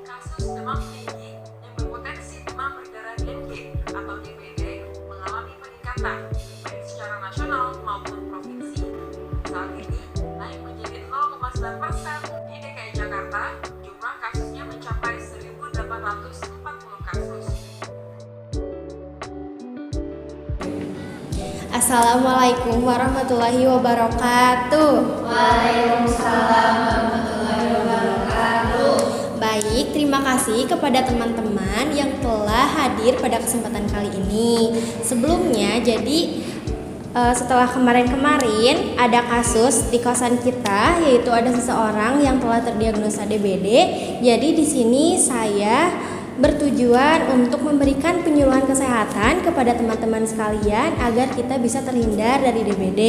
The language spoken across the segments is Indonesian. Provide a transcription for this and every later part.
Kasus demam tinggi yang berpotensi demam berdarah dengue atau DBD mengalami peningkatan baik secara nasional maupun provinsi. Saat ini naik menjadi 0,9%. Di DKI Jakarta, jumlah kasusnya mencapai 1.840 kasus. Assalamualaikum warahmatullahi wabarakatuh. Waalaikumsalam warahmatullahi wabarakatuh. Baik, terima kasih kepada teman-teman yang telah hadir pada kesempatan kali ini. Sebelumnya, setelah kemarin ada kasus di kosan kita, yaitu ada seseorang yang telah terdiagnosa DBD. Jadi di sini saya bertujuan untuk memberikan penyuluhan kesehatan kepada teman-teman sekalian agar kita bisa terhindar dari DBD.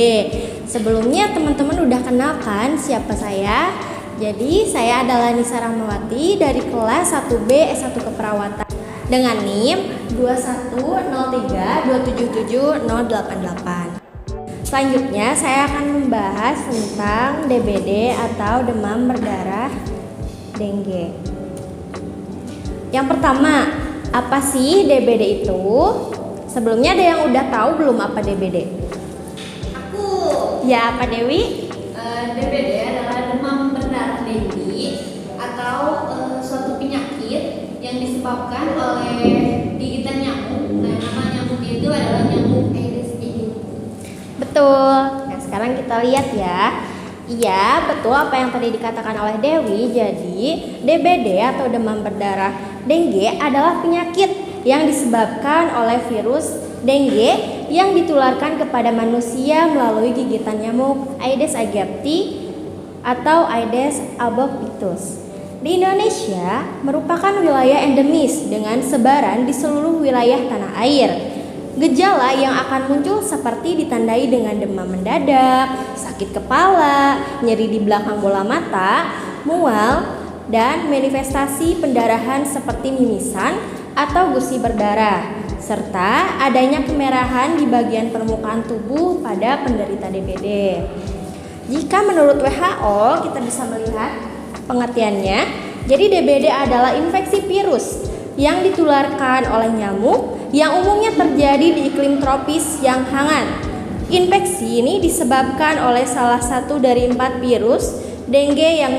Sebelumnya teman-teman udah kenal kan siapa saya? Jadi saya adalah Nisa Rahmawati dari kelas 1B S1 Keperawatan dengan NIM 21032770088. Selanjutnya saya akan membahas tentang DBD atau demam berdarah dengue. Yang pertama, apa sih DBD itu? Sebelumnya ada yang udah tahu belum apa DBD? Aku. Ya, apa Dewi? DBD adalah demam berdarah dengue atau suatu penyakit yang disebabkan oleh gigitan nyamuk. Nah, nama nyamuknya itu adalah nyamuk Aedes aegypti. Betul. Nah, sekarang kita lihat ya. Iya, betul apa yang tadi dikatakan oleh Dewi. Jadi, DBD atau demam berdarah dengue adalah penyakit yang disebabkan oleh virus dengue yang ditularkan kepada manusia melalui gigitan nyamuk Aedes aegypti atau Aedes albopictus. Di Indonesia merupakan wilayah endemis dengan sebaran di seluruh wilayah tanah air. Gejala yang akan muncul seperti ditandai dengan demam mendadak, sakit kepala, nyeri di belakang bola mata, mual, dan manifestasi pendarahan seperti mimisan atau gusi berdarah, serta adanya kemerahan di bagian permukaan tubuh pada penderita DBD. Jika menurut WHO kita bisa melihat pengertiannya, jadi DBD adalah infeksi virus yang ditularkan oleh nyamuk yang umumnya terjadi di iklim tropis yang hangat. Infeksi ini disebabkan oleh salah satu dari 4 virus dengue yang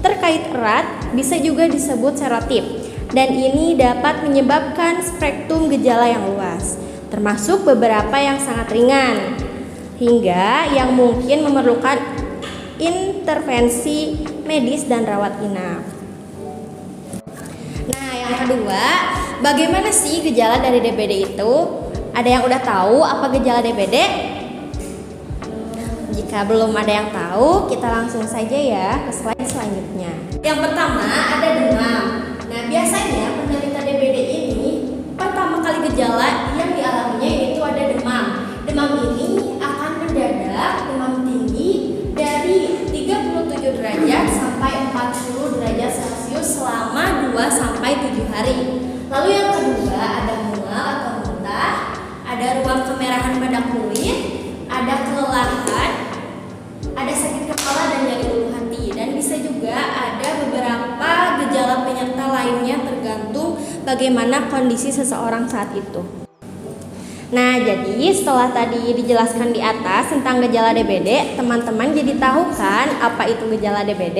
terkait erat, bisa juga disebut serotip, dan ini dapat menyebabkan spektrum gejala yang luas, termasuk beberapa yang sangat ringan hingga yang mungkin memerlukan intervensi medis dan rawat inap. Nah, yang kedua, bagaimana sih gejala dari DBD itu? Ada yang udah tahu apa gejala DBD? Jika belum ada yang tahu, kita langsung saja ya ke slide selanjutnya. Yang pertama ada demam. Nah, biasanya penderita DBD ini pertama kali gejala yang dialaminya yaitu ada demam. Demam ini akan mendadak, demam tinggi dari 37 derajat sampai 40 derajat Celcius selama 2-7 hari. Lalu yang kedua ada mual atau muntah, ada ruam kemerahan pada kulit, ada kelelahan, ada sakit kepala dan nyeri ulu hati, dan bisa juga ada beberapa gejala penyerta lainnya tergantung bagaimana kondisi seseorang saat itu. Nah, jadi setelah tadi dijelaskan di atas tentang gejala DBD, teman-teman jadi tahu kan apa itu gejala DBD?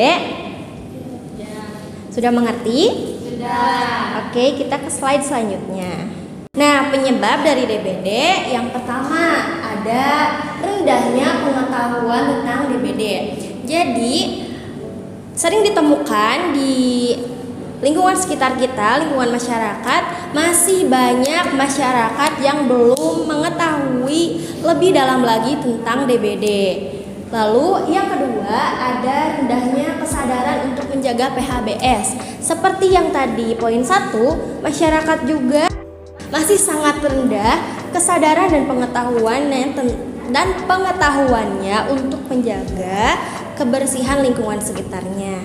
Sudah mengerti? Sudah. Oke, kita ke slide selanjutnya. Nah, penyebab dari DBD yang pertama ada rendahnya pengetahuan tentang DBD. Jadi, sering ditemukan di lingkungan sekitar kita, lingkungan masyarakat, masih banyak masyarakat yang belum mengetahui lebih dalam lagi tentang DBD. Lalu yang kedua ada rendahnya kesadaran untuk menjaga PHBS. Seperti yang tadi poin 1, masyarakat juga masih sangat rendah kesadaran dan pengetahuannya untuk menjaga kebersihan lingkungan sekitarnya.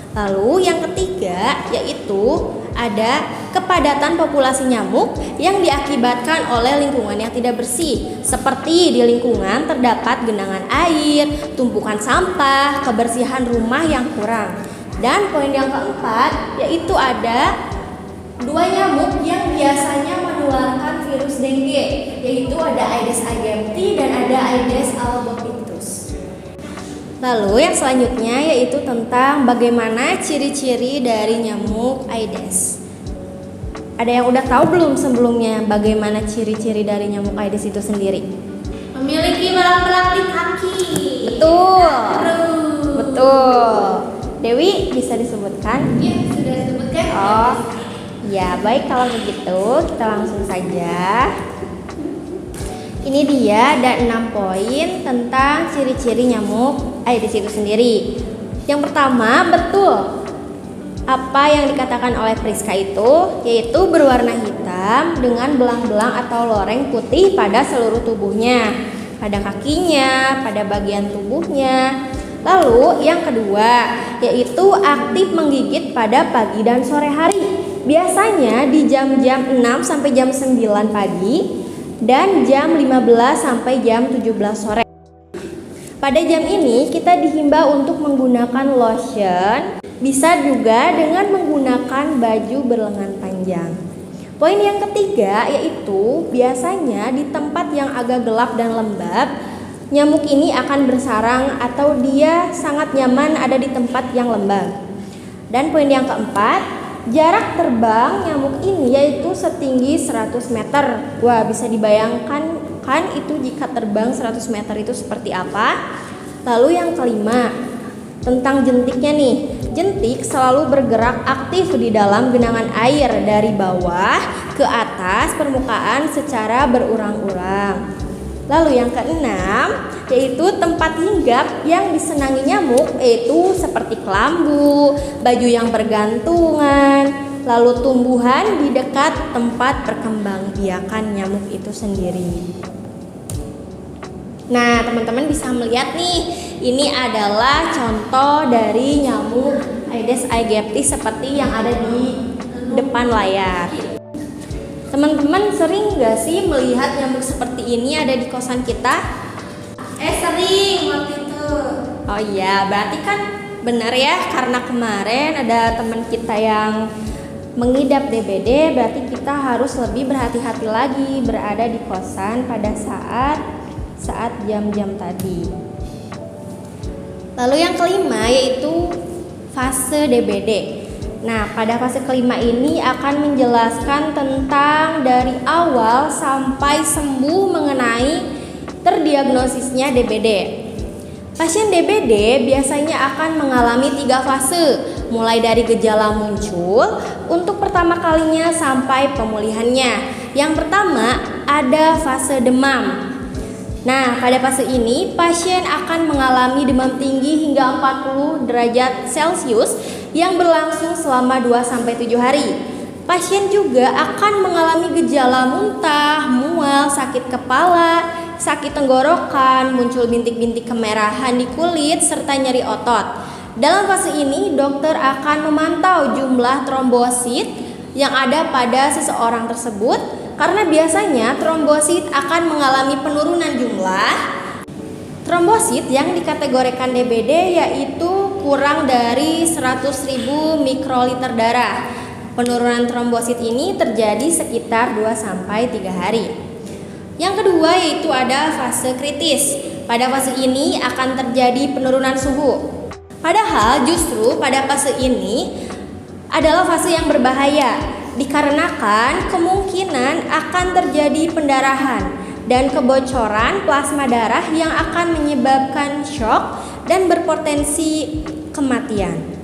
Lalu yang ketiga yaitu ada kepadatan populasi nyamuk yang diakibatkan oleh lingkungan yang tidak bersih. Seperti di lingkungan terdapat genangan air, tumpukan sampah, kebersihan rumah yang kurang. Dan poin yang keempat yaitu ada 2 nyamuk yang biasanya menularkan virus dengue, yaitu ada Aedes aegypti dan ada Aedes albopictus. Lalu yang selanjutnya yaitu tentang bagaimana ciri-ciri dari nyamuk Aedes. Ada yang udah tahu belum sebelumnya bagaimana ciri-ciri dari nyamuk Aedes itu sendiri? Memiliki belang-belang di kaki. Betul. Betul. Dewi bisa disebutkan? Ya, sudah disebutkan. Oh, ya baik kalau begitu kita langsung saja. Ini dia ada 6 poin tentang ciri-ciri nyamuk Aedes itu sendiri. Yang pertama, betul apa yang dikatakan oleh Priska itu, yaitu berwarna hitam dengan belang-belang atau loreng putih pada seluruh tubuhnya, pada kakinya, pada bagian tubuhnya. Lalu yang kedua, yaitu aktif menggigit pada pagi dan sore hari. Biasanya di jam-jam 6 sampai jam 9 pagi dan jam 15 sampai jam 17 sore. Pada jam ini kita dihimbau untuk menggunakan lotion, bisa juga dengan menggunakan baju berlengan panjang. Poin yang ketiga yaitu biasanya di tempat yang agak gelap dan lembab, nyamuk ini akan bersarang atau dia sangat nyaman ada di tempat yang lembab. Dan poin yang keempat, jarak terbang nyamuk ini yaitu setinggi 100 meter. Wah, bisa dibayangkan kan itu jika terbang 100 meter itu seperti apa? Lalu yang kelima, tentang jentiknya nih. Jentik selalu bergerak aktif di dalam genangan air dari bawah ke atas permukaan secara berurang-urang. Lalu yang keenam, yaitu tempat hinggap yang disenangi nyamuk yaitu seperti kelambu, baju yang bergantungan, lalu tumbuhan di dekat tempat perkembangbiakan nyamuk itu sendiri. Nah, teman-teman bisa melihat nih, ini adalah contoh dari nyamuk Aedes aegypti seperti yang ada di depan layar. Teman-teman sering gak sih melihat nyamuk seperti ini ada di kosan kita? Sering waktu itu. Oh iya, berarti kan benar ya, karena kemarin ada teman kita yang mengidap DBD, berarti kita harus lebih berhati-hati lagi berada di kosan pada saat jam-jam tadi. Lalu yang kelima yaitu fase DBD. Nah, pada fase kelima ini akan menjelaskan tentang dari awal sampai sembuh mengenai terdiagnosisnya DBD. Pasien DBD biasanya akan mengalami 3 fase, mulai dari gejala muncul untuk pertama kalinya sampai pemulihannya. Yang pertama ada fase demam. Nah, pada fase ini pasien akan mengalami demam tinggi hingga 40 derajat Celcius yang berlangsung selama 2-7 hari. Pasien juga akan mengalami gejala muntah, mual, sakit kepala, sakit tenggorokan, muncul bintik-bintik kemerahan di kulit, serta nyeri otot. Dalam fase ini, dokter akan memantau jumlah trombosit yang ada pada seseorang tersebut, karena biasanya trombosit akan mengalami penurunan jumlah. Trombosit yang dikategorikan DBD yaitu kurang dari 100.000 mikroliter darah. Penurunan trombosit ini terjadi sekitar 2-3 hari. Yang kedua yaitu ada fase kritis. Pada fase ini akan terjadi penurunan suhu. Padahal justru pada fase ini adalah fase yang berbahaya, dikarenakan kemungkinan akan terjadi pendarahan dan kebocoran plasma darah yang akan menyebabkan shock dan berpotensi kematian.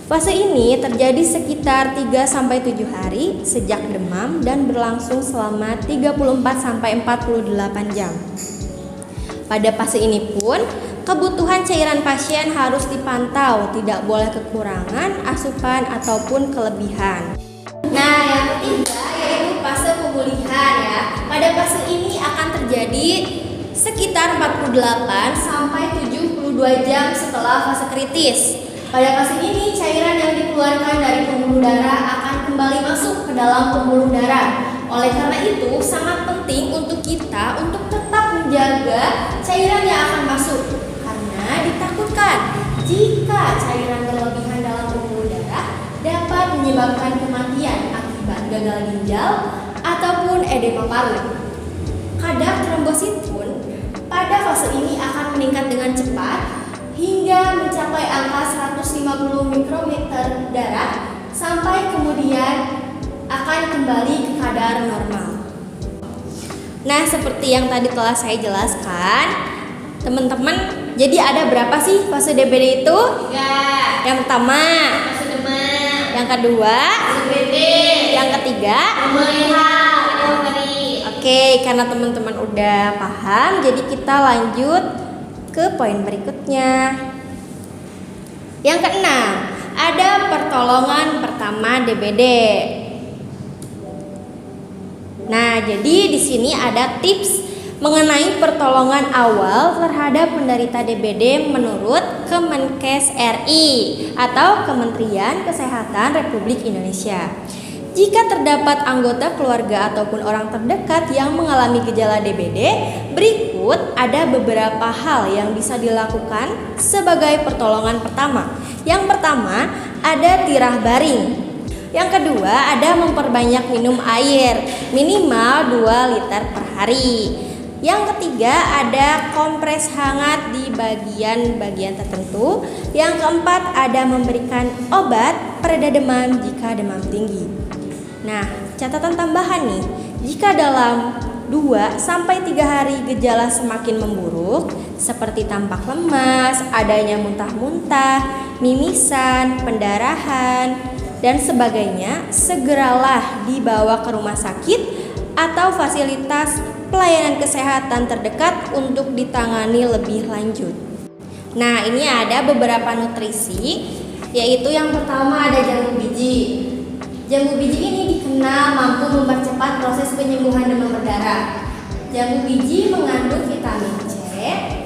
Fase ini terjadi sekitar 3-7 hari sejak demam dan berlangsung selama 34-48 jam. Pada fase ini pun kebutuhan cairan pasien harus dipantau, tidak boleh kekurangan asupan ataupun kelebihan. Nah, yang ketiga yaitu fase pemulihan ya. Pada fase ini akan terjadi sekitar 48 sampai 72 jam setelah fase kritis. Pada fase ini cairan yang dikeluarkan dari pembuluh darah akan kembali masuk ke dalam pembuluh darah. Oleh karena itu sangat penting untuk kita untuk tetap menjaga cairan yang akan masuk, karena ditakutkan jika cairan berlebihan dalam pembuluh darah dapat menyebabkan kematian akibat gagal ginjal ataupun edema paru. Kadar trombosit pun pada fase ini akan meningkat dengan cepat hingga mencapai angka 150 mikrometer darah sampai kemudian akan kembali ke kadar normal. Nah, seperti yang tadi telah saya jelaskan, teman-teman, jadi ada berapa sih fase DBD itu? 3. Yang pertama, Fase demam. yang kedua, DBD. yang ketiga. Pemulihan. Oke, karena teman-teman udah paham, jadi kita lanjut ke poin berikutnya. Yang keenam, ada pertolongan pertama DBD. Nah, jadi di sini ada tips mengenai pertolongan awal terhadap penderita DBD menurut Kemenkes RI atau Kementerian Kesehatan Republik Indonesia. Jika terdapat anggota keluarga ataupun orang terdekat yang mengalami gejala DBD, berikut ada beberapa hal yang bisa dilakukan sebagai pertolongan pertama. Yang pertama, ada tirah baring. Yang kedua, ada memperbanyak minum air, minimal 2 liter per hari. Yang ketiga, ada kompres hangat di bagian-bagian tertentu. Yang keempat, ada memberikan obat pereda demam jika demam tinggi. Nah, catatan tambahan nih, jika dalam 2-3 hari gejala semakin memburuk, seperti tampak lemas, adanya muntah-muntah, mimisan, pendarahan, dan sebagainya, segeralah dibawa ke rumah sakit atau fasilitas pelayanan kesehatan terdekat untuk ditangani lebih lanjut. Nah, ini ada beberapa nutrisi, yaitu yang pertama ada jambu biji. Jambu biji ini dikenal mampu mempercepat proses penyembuhan demam berdarah. Jambu biji mengandung vitamin C,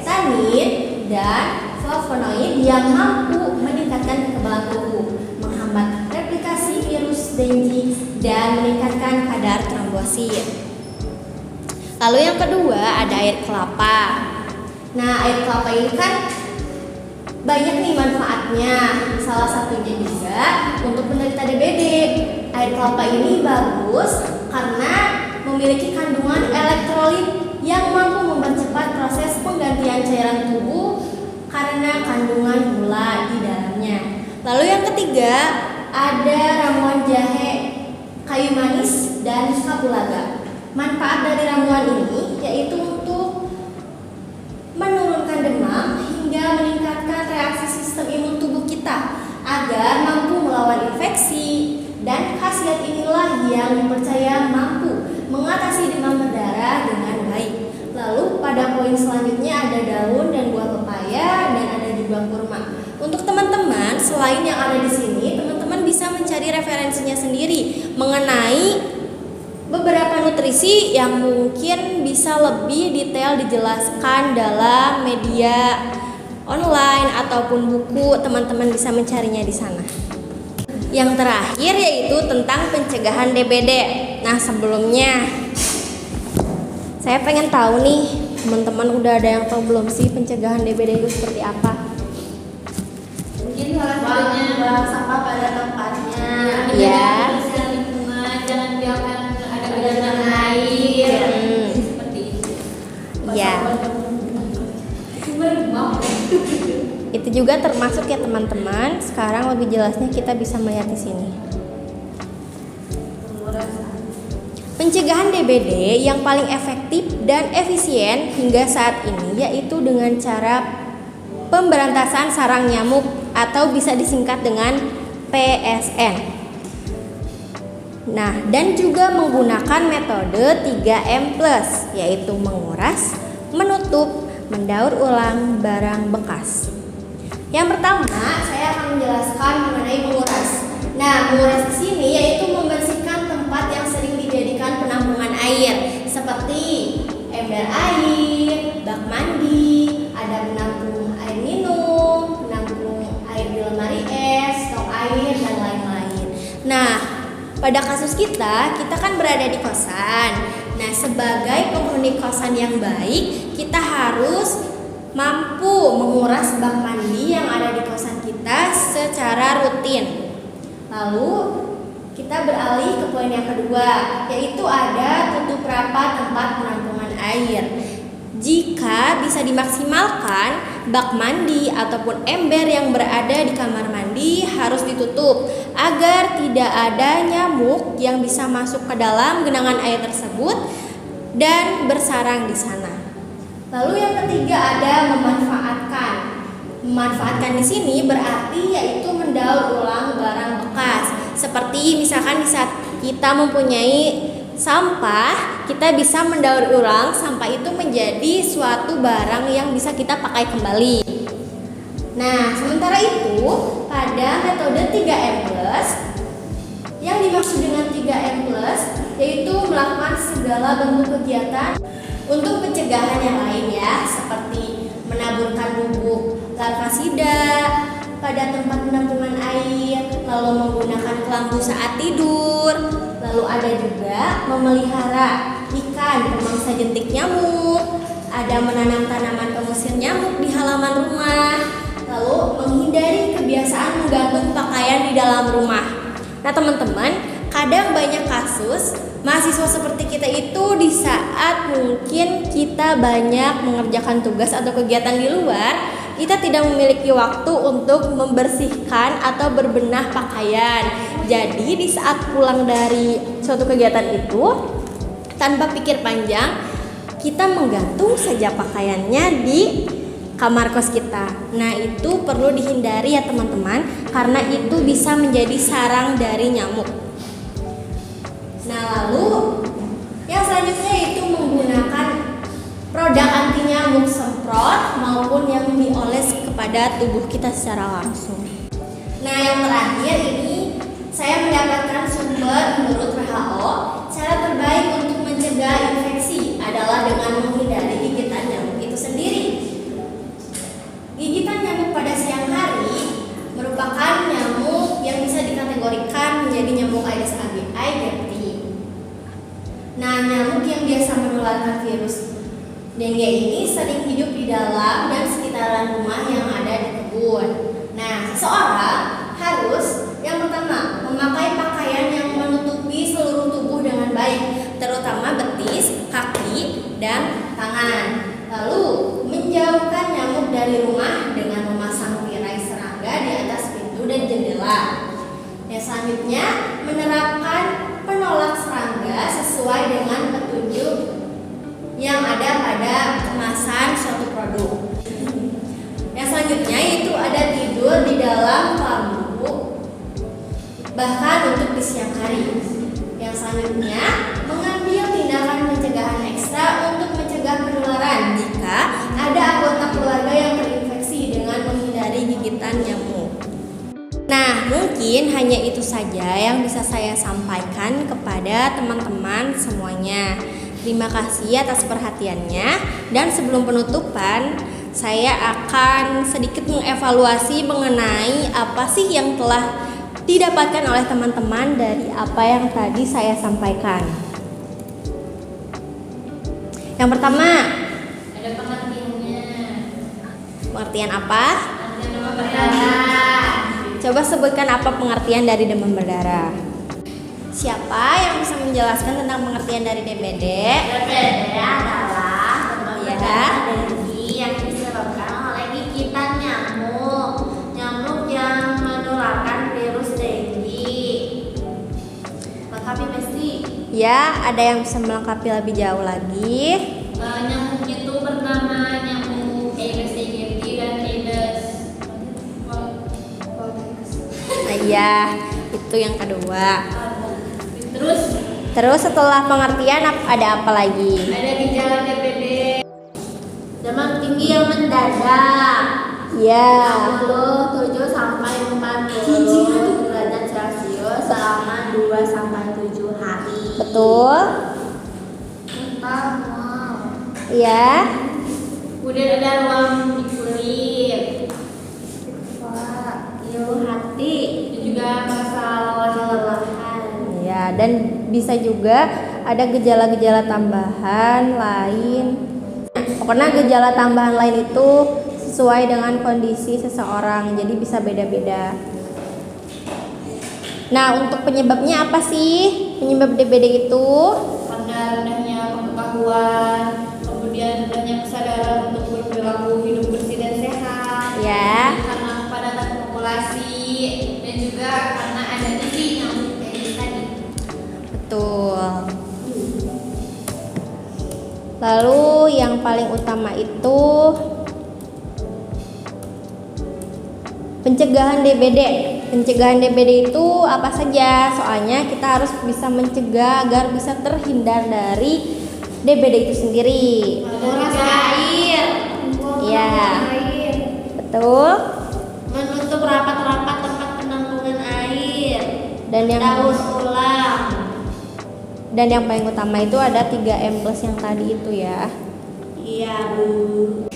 tanin, dan flavonoid yang mampu meningkatkan kekebalan tubuh, menghambat replikasi virus dengue, dan meningkatkan kadar trombosit. Lalu yang kedua ada air kelapa. Nah, air kelapa ini kan banyak nih manfaatnya. Salah satunya juga untuk penderita DBD. Air kelapa ini bagus karena memiliki kandungan elektrolit yang mampu mempercepat proses penggantian cairan tubuh karena kandungan gula di dalamnya. Lalu yang ketiga ada ramuan jahe, kayu manis, dan kapulaga. Manfaat dari ramuan ini yaitu untuk menurunkan demam hingga meningkatkan reaksi sistem imun tubuh kita agar mampu melawan infeksi, dan khasiat inilah yang dipercaya mampu mengatasi demam berdarah dengan baik. Lalu pada poin selanjutnya ada daun dan buah pepaya, dan ada juga kurma. Untuk teman-teman selain yang ada di sini, teman-teman bisa mencari referensinya sendiri mengenai beberapa nutrisi yang mungkin bisa lebih detail dijelaskan dalam media online ataupun buku. Teman-teman bisa mencarinya di sana. Yang terakhir yaitu tentang pencegahan DBD. Nah, sebelumnya saya pengen tahu nih, teman-teman udah ada yang tahu belum sih pencegahan DBD itu seperti apa? Mungkin salah satunya Buang sampah pada tempatnya. ya. Lingkungan, jangan biarkan ada genangan air. Seperti itu. Iya. Itu juga termasuk ya teman-teman. Sekarang lebih jelasnya kita bisa melihat di sini. Pencegahan DBD yang paling efektif dan efisien hingga saat ini yaitu dengan cara pemberantasan sarang nyamuk atau bisa disingkat dengan PSN. Nah, dan juga menggunakan metode 3M+, yaitu menguras, menutup, mendaur ulang barang bekas. Yang pertama, saya akan menjelaskan mengenai menguras. Nah, menguras di sini yaitu membersihkan tempat yang sering dijadikan penampungan air, seperti ember air, bak mandi, ada penampung air minum, penampung air di lemari es, stok air, dan lain-lain. Nah, pada kasus kita kan berada di kosan. Nah, sebagai penghuni kosan yang baik, kita harus mampu menguras bak mandi yang ada di kosan kita secara rutin. Lalu kita beralih ke poin yang kedua, yaitu ada tutup rapat tempat penampungan air. Jika bisa dimaksimalkan, bak mandi ataupun ember yang berada di kamar mandi harus ditutup agar tidak ada nyamuk yang bisa masuk ke dalam genangan air tersebut dan bersarang di sana. Lalu yang ketiga ada memanfaatkan. Memanfaatkan di sini berarti yaitu mendaur ulang barang bekas. Seperti misalkan di saat kita mempunyai sampah, kita bisa mendaur ulang sampah itu menjadi suatu barang yang bisa kita pakai kembali. Nah, sementara itu pada metode 3M+, yang dimaksud dengan 3M+, yaitu melakukan segala bentuk kegiatan untuk pencegahan yang lain ya, seperti menaburkan bubuk larvasida pada tempat penampungan air, lalu menggunakan kelambu saat tidur, lalu ada juga memelihara ikan pemangsa jentik nyamuk, ada menanam tanaman pengusir nyamuk di halaman rumah, lalu menghindari kebiasaan menggantung pakaian di dalam rumah. Nah teman-teman, kadang banyak kasus mahasiswa seperti kita itu di saat mungkin kita banyak mengerjakan tugas atau kegiatan di luar, kita tidak memiliki waktu untuk membersihkan atau berbenah pakaian. Jadi di saat pulang dari suatu kegiatan itu, tanpa pikir panjang, kita menggantung saja pakaiannya di kamar kos kita. Nah itu perlu dihindari ya teman-teman, karena itu bisa menjadi sarang dari nyamuk. Nah lalu yang selanjutnya itu menggunakan produk anti nyamuk semprot maupun yang dioles kepada tubuh kita secara langsung. Nah yang terakhir ini saya mendapatkan sumber menurut WHO, cara terbaik untuk mencegah infeksi adalah dengan menghindari gigitan nyamuk itu sendiri. Gigitan nyamuk pada siang hari merupakan nyamuk yang bisa dikategorikan menjadi nyamuk Aedes aegypti. Nah, nyamuk yang biasa menularkan virus dengue ini sering hidup di dalam dan sekitaran rumah yang ada di kebun. Nah, seseorang harus yang pertama memakai pakaian yang menutupi seluruh tubuh dengan baik, terutama betis, kaki, dan tangan. Lalu menjauhkan nyamuk dari rumah dengan memasang tirai serangga di atas pintu dan jendela. Yang selanjutnya menerapkan penolak serangga sesuai dengan petunjuk yang ada pada kemasan suatu produk. Yang selanjutnya itu ada tidur di dalam kelambu, bahkan untuk di siang hari. Yang selanjutnya mengambil tindakan pencegahan ekstra untuk mencegah penularan jika ada anggota keluarga yang terinfeksi dengan menghindari gigitan nyamuk. Nah, mungkin hanya itu saja yang bisa saya sampaikan kepada teman-teman semuanya. Terima kasih atas perhatiannya, dan sebelum penutupan, saya akan sedikit mengevaluasi mengenai apa sih yang telah didapatkan oleh teman-teman dari apa yang tadi saya sampaikan. Yang pertama, Ada pengertiannya. pengertian apa? Pengertian demam berdarah. Coba sebutkan apa pengertian dari demam berdarah. Siapa yang bisa menjelaskan tentang pengertian dari DBD? DBD adalah demam Iya. berdarah denggi yang disebabkan oleh gigitan nyamuk. Nyamuk yang menularkan virus denggi. Lengkapi Besti. Ya, ada yang bisa melengkapi lebih jauh lagi. Nyamuk itu bernama nyamuk Aedes aegypti dan Aedes. Nah, iya, itu yang kedua. Terus Terus setelah pengertian ada apa lagi? ada gejala DBD. Demam tinggi Mobil mendadak. Ya. 67 sampai 40 derajat Celcius selama 2 sampai 7 hari. Betul. Kita mau. Iya. Kemudian ada ruang di kulit, ilu hati, dan juga masalah kelelahan. Ya, dan bisa juga ada gejala-gejala tambahan lain. Pokoknya gejala tambahan lain itu sesuai dengan kondisi seseorang, jadi bisa beda-beda. Nah, untuk penyebabnya apa sih? Penyebab DBD itu? Karena rendahnya pengetahuan, kemudian rendahnya kesadaran untuk berperilaku hidup bersih dan sehat. Ya. Karena kepadatan populasi dan juga karena adanya si nyamuk Aedes tadi. Betul. Lalu yang paling utama itu pencegahan DBD. Pencegahan DBD itu apa saja? Soalnya kita harus bisa mencegah agar bisa terhindar dari DBD itu sendiri. Menguras air. Iya. Betul. Menutup rapat-rapat tempat penampungan air. Dan yang Daur ulang. Dan yang paling utama itu ada 3M+ yang tadi itu ya. Iya, Bu.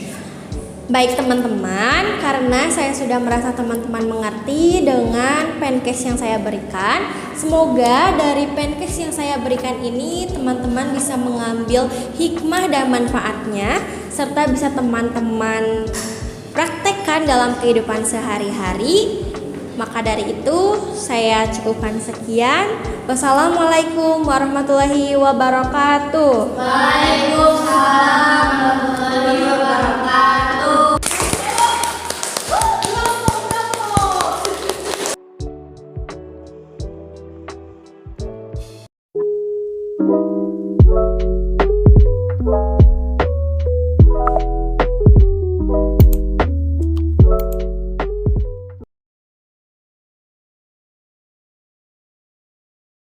Baik teman-teman, karena saya sudah merasa teman-teman mengerti dengan penkes yang saya berikan, semoga dari penkes yang saya berikan ini teman-teman bisa mengambil hikmah dan manfaatnya, serta bisa teman-teman praktekkan dalam kehidupan sehari-hari. Maka dari itu saya cukupkan sekian. Wassalamualaikum warahmatullahi wabarakatuh. Waalaikumsalam warahmatullahi wabarakatuh.